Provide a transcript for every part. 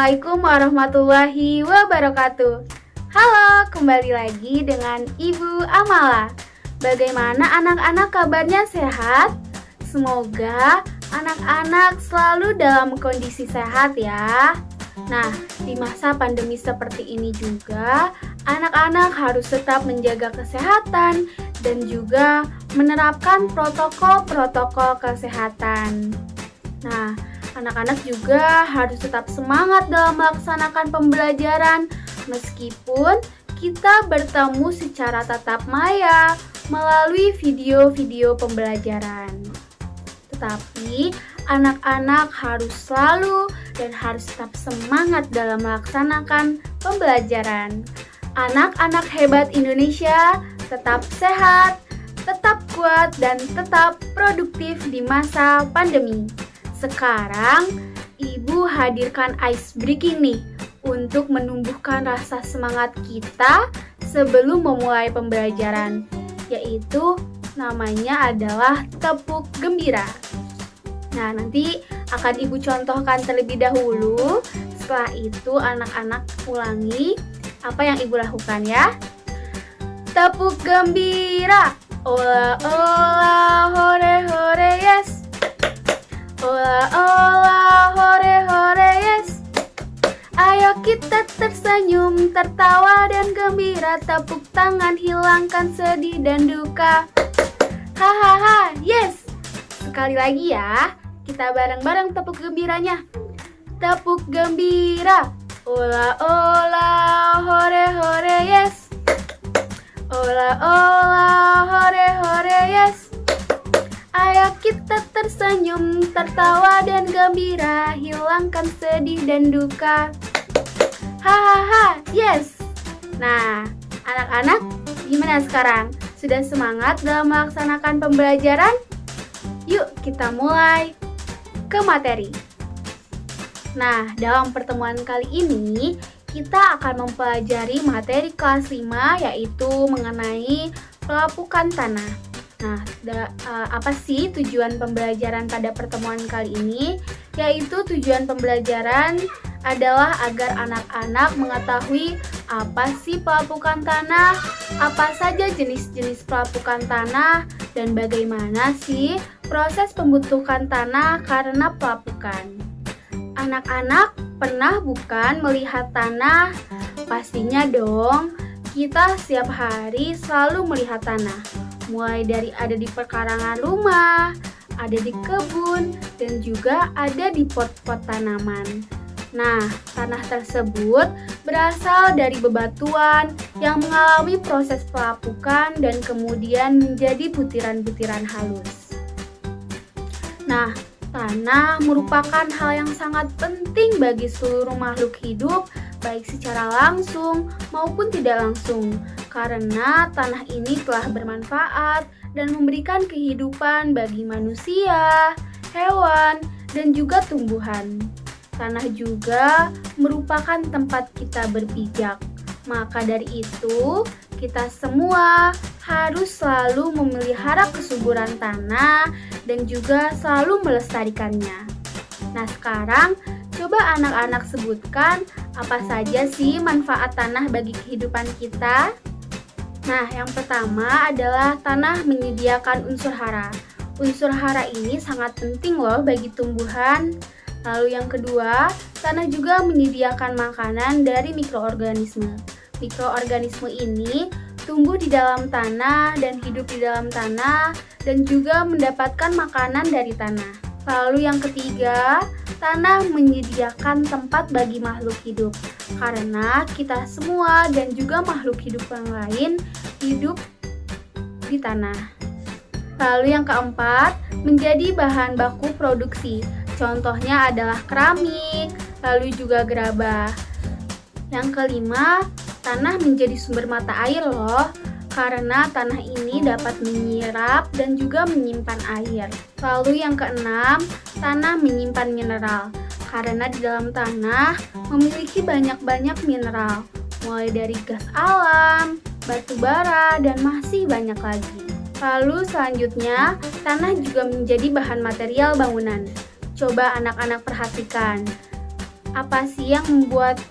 Assalamualaikum warahmatullahi wabarakatuh. Halo, kembali lagi dengan Ibu Amala. Bagaimana anak-anak kabarnya, sehat? Semoga anak-anak selalu dalam kondisi sehat ya. Nah, di masa pandemi seperti ini juga, anak-anak harus tetap menjaga kesehatan dan juga menerapkan protokol-protokol kesehatan. Nah, anak-anak juga harus tetap semangat dalam melaksanakan pembelajaran meskipun kita bertemu secara tatap maya melalui video-video pembelajaran. Tetapi anak-anak harus selalu dan harus tetap semangat dalam melaksanakan pembelajaran. Anak-anak hebat Indonesia tetap sehat, tetap kuat, dan tetap produktif di masa pandemi. Sekarang, Ibu hadirkan ice breaking nih untuk menumbuhkan rasa semangat kita sebelum memulai pembelajaran, yaitu namanya adalah tepuk gembira. Nah, nanti akan Ibu contohkan terlebih dahulu. Setelah itu anak-anak ulangi apa yang Ibu lakukan ya. Tepuk gembira, ola ola hore hore yes. Ola ola hore hore yes. Ayo kita tersenyum, tertawa dan gembira, tepuk tangan hilangkan sedih dan duka. Hahaha, yes. Sekali lagi ya, kita bareng-bareng tepuk gembiranya. Tepuk gembira, ola ola hore hore yes. Ola ola hore hore yes. Ayo kita tersenyum, tertawa dan gembira, hilangkan sedih dan duka. Hahaha, yes. Nah, anak-anak gimana sekarang? Sudah semangat dalam melaksanakan pembelajaran? Yuk kita mulai ke materi. Nah, dalam pertemuan kali ini kita akan mempelajari materi kelas 5 yaitu mengenai pelapukan tanah. Nah, apa sih tujuan pembelajaran pada pertemuan kali ini? Yaitu tujuan pembelajaran adalah agar anak-anak mengetahui apa sih pelapukan tanah, apa saja jenis-jenis pelapukan tanah, dan bagaimana sih proses pembentukan tanah karena pelapukan. Anak-anak pernah bukan melihat tanah? Pastinya dong, kita setiap hari selalu melihat tanah. Mulai dari ada di pekarangan rumah, ada di kebun, dan juga ada di pot-pot tanaman. Nah, tanah tersebut berasal dari bebatuan yang mengalami proses pelapukan dan kemudian menjadi butiran-butiran halus. Nah, tanah merupakan hal yang sangat penting bagi seluruh makhluk hidup, baik secara langsung maupun tidak langsung, karena tanah ini telah bermanfaat dan memberikan kehidupan bagi manusia, hewan, dan juga tumbuhan. Tanah juga merupakan tempat kita berpijak. Maka dari itu, kita semua harus selalu memelihara kesuburan tanah dan juga selalu melestarikannya. Nah, sekarang coba anak-anak sebutkan apa saja sih manfaat tanah bagi kehidupan kita? Nah, yang pertama adalah tanah menyediakan unsur hara. Unsur hara ini sangat penting loh bagi tumbuhan. Lalu yang kedua, tanah juga menyediakan makanan dari mikroorganisme. Mikroorganisme ini tumbuh di dalam tanah dan hidup di dalam tanah dan juga mendapatkan makanan dari tanah. Lalu yang ketiga, tanah menyediakan tempat bagi makhluk hidup. Karena kita semua dan juga makhluk hidup yang lain hidup di tanah. Lalu yang keempat, menjadi bahan baku produksi. Contohnya adalah keramik, lalu juga gerabah. Yang kelima, tanah menjadi sumber mata air loh, karena tanah ini dapat menyerap dan juga menyimpan air. Lalu yang keenam, tanah menyimpan mineral, karena di dalam tanah memiliki banyak-banyak mineral, mulai dari gas alam, batu bara, dan masih banyak lagi. Lalu selanjutnya, tanah juga menjadi bahan material bangunan. Coba anak-anak perhatikan. Apa sih yang membuat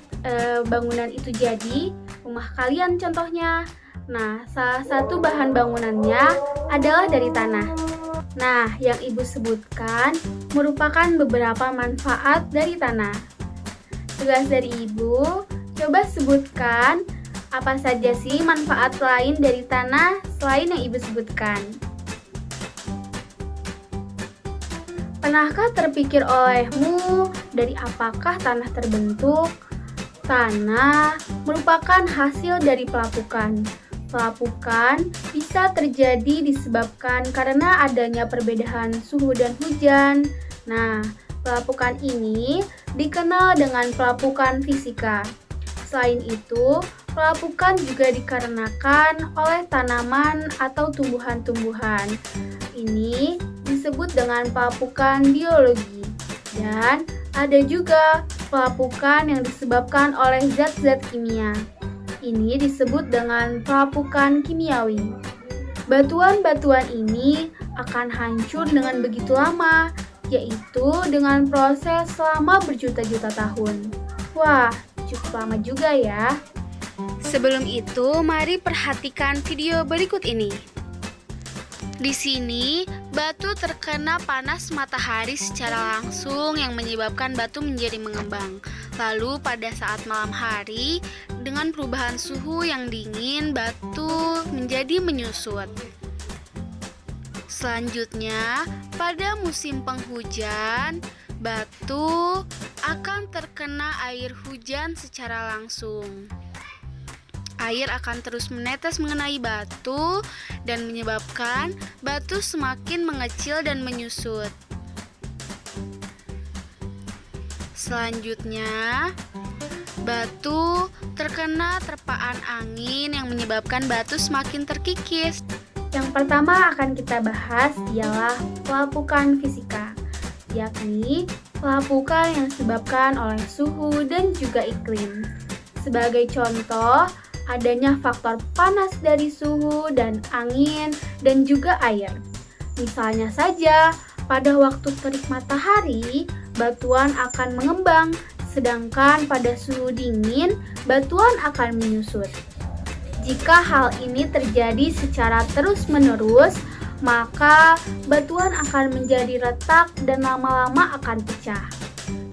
bangunan itu jadi? Rumah kalian contohnya. Nah, salah satu bahan bangunannya adalah dari tanah. Nah, yang Ibu sebutkan merupakan beberapa manfaat dari tanah. Tugas dari Ibu, coba sebutkan apa saja sih manfaat lain dari tanah selain yang Ibu sebutkan. Pernahkah terpikir olehmu dari apakah tanah terbentuk? Tanah merupakan hasil dari pelapukan. Pelapukan bisa terjadi disebabkan karena adanya perbedaan suhu dan hujan. Nah, pelapukan ini dikenal dengan pelapukan fisika. Selain itu, pelapukan juga dikarenakan oleh tanaman atau tumbuhan-tumbuhan. Ini disebut dengan pelapukan biologi. Dan ada juga pelapukan yang disebabkan oleh zat-zat kimia. Ini disebut dengan pelapukan kimiawi. Batuan-batuan ini akan hancur dengan begitu lama, yaitu dengan proses selama berjuta-juta tahun. Wah, cukup lama juga ya. Sebelum itu, mari perhatikan video berikut ini. Di sini, batu terkena panas matahari secara langsung yang menyebabkan batu menjadi mengembang. Lalu pada saat malam hari, dengan perubahan suhu yang dingin, batu menjadi menyusut. Selanjutnya, pada musim penghujan, batu akan terkena air hujan secara langsung. Air akan terus menetes mengenai batu dan menyebabkan batu semakin mengecil dan menyusut. Selanjutnya, batu terkena terpaan angin yang menyebabkan batu semakin terkikis. Yang pertama akan kita bahas ialah pelapukan fisika, yakni pelapukan yang disebabkan oleh suhu dan juga iklim. Sebagai contoh, adanya faktor panas dari suhu dan angin dan juga air. Misalnya saja, pada waktu terik matahari, batuan akan mengembang, sedangkan pada suhu dingin, batuan akan menyusut. Jika hal ini terjadi secara terus-menerus, maka batuan akan menjadi retak dan lama-lama akan pecah.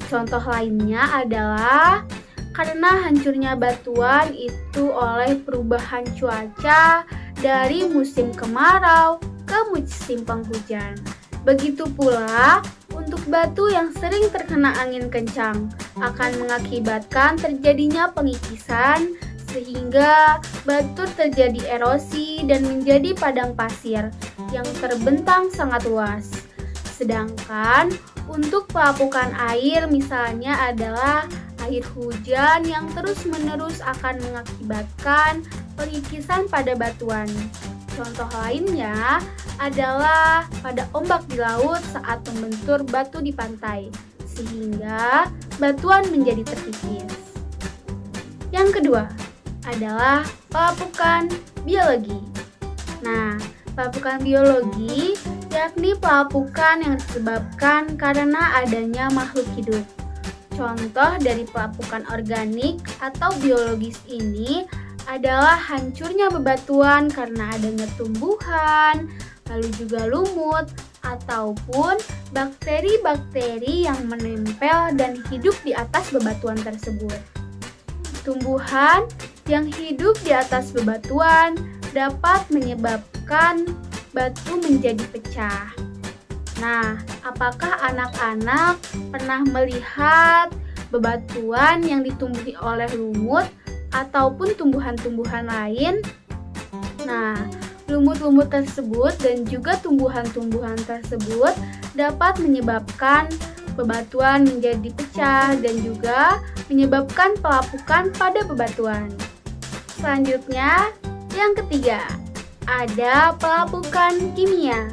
Contoh lainnya adalah karena hancurnya batuan itu oleh perubahan cuaca dari musim kemarau ke musim penghujan. Begitu pula untuk batu yang sering terkena angin kencang akan mengakibatkan terjadinya pengikisan sehingga batu terjadi erosi dan menjadi padang pasir yang terbentang sangat luas. Sedangkan untuk pelapukan air misalnya adalah air hujan yang terus-menerus akan mengakibatkan pengikisan pada batuan. Contoh lainnya adalah pada ombak di laut saat membentur batu di pantai, sehingga batuan menjadi terkikis. Yang kedua adalah pelapukan biologi. Nah, pelapukan biologi yakni pelapukan yang disebabkan karena adanya makhluk hidup. Contoh dari pelapukan organik atau biologis ini adalah hancurnya bebatuan karena adanya tumbuhan, lalu juga lumut, ataupun bakteri-bakteri yang menempel dan hidup di atas bebatuan tersebut. Tumbuhan yang hidup di atas bebatuan dapat menyebabkan batu menjadi pecah. Nah, apakah anak-anak pernah melihat bebatuan yang ditumbuhi oleh lumut ataupun tumbuhan-tumbuhan lain? Nah, lumut-lumut tersebut dan juga tumbuhan-tumbuhan tersebut dapat menyebabkan bebatuan menjadi pecah dan juga menyebabkan pelapukan pada bebatuan. Selanjutnya, yang ketiga, ada pelapukan kimia,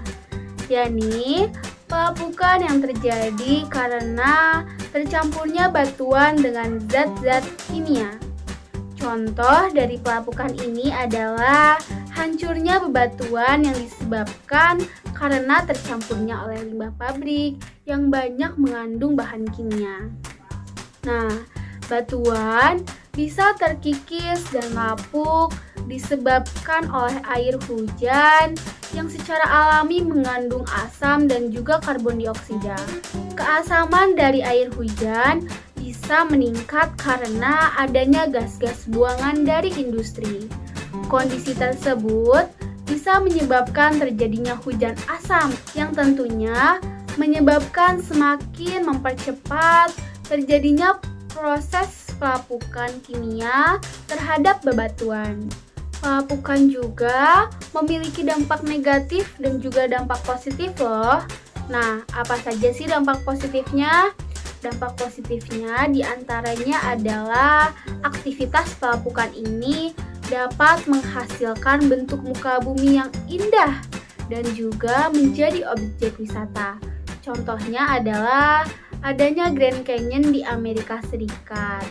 yakni pelapukan yang terjadi karena tercampurnya batuan dengan zat-zat kimia. Contoh dari pelapukan ini adalah hancurnya bebatuan yang disebabkan karena tercampurnya oleh limbah pabrik yang banyak mengandung bahan kimia. Nah, batuan bisa terkikis dan lapuk disebabkan oleh air hujan yang secara alami mengandung asam dan juga karbon dioksida. Keasaman dari air hujan bisa meningkat karena adanya gas-gas buangan dari industri. Kondisi tersebut bisa menyebabkan terjadinya hujan asam yang tentunya menyebabkan semakin mempercepat terjadinya proses pelapukan kimia terhadap bebatuan. Pelapukan juga memiliki dampak negatif dan juga dampak positif loh. Nah, apa saja sih dampak positifnya? Dampak positifnya diantaranya adalah aktivitas pelapukan ini dapat menghasilkan bentuk muka bumi yang indah dan juga menjadi objek wisata. Contohnya adalah adanya Grand Canyon di Amerika Serikat.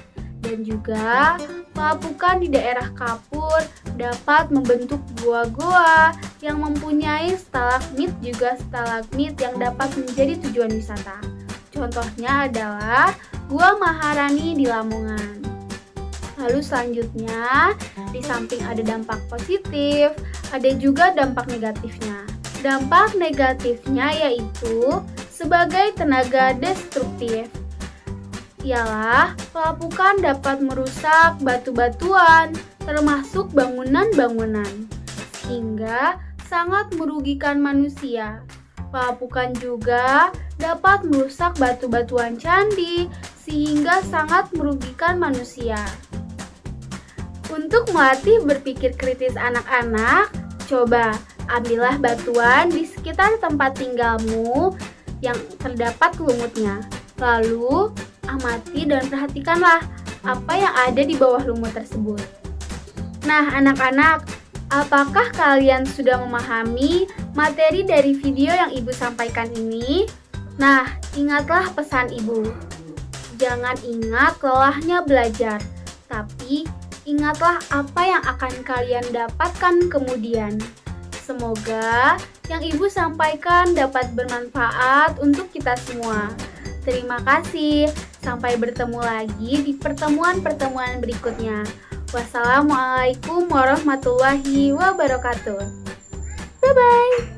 Dan juga pelapukan di daerah kapur dapat membentuk gua-gua yang mempunyai stalagmit juga stalagmit yang dapat menjadi tujuan wisata. Contohnya adalah Gua Maharani di Lamongan. Lalu selanjutnya, di samping ada dampak positif, ada juga dampak negatifnya. Dampak negatifnya yaitu sebagai tenaga destruktif. Ialah pelapukan dapat merusak batu-batuan, termasuk bangunan-bangunan, sehingga sangat merugikan manusia. Pelapukan juga dapat merusak batu-batuan candi, sehingga sangat merugikan manusia. Untuk melatih berpikir kritis anak-anak, coba ambillah batuan di sekitar tempat tinggalmu yang terdapat lumutnya. Lalu, amati dan perhatikanlah apa yang ada di bawah lumut tersebut. Nah, anak-anak, apakah kalian sudah memahami materi dari video yang Ibu sampaikan ini? Nah, ingatlah pesan Ibu. Jangan ingat lelahnya belajar, tapi ingatlah apa yang akan kalian dapatkan kemudian. Semoga yang Ibu sampaikan dapat bermanfaat untuk kita semua. Terima kasih. Sampai bertemu lagi di pertemuan-pertemuan berikutnya. Wassalamualaikum warahmatullahi wabarakatuh. Bye-bye.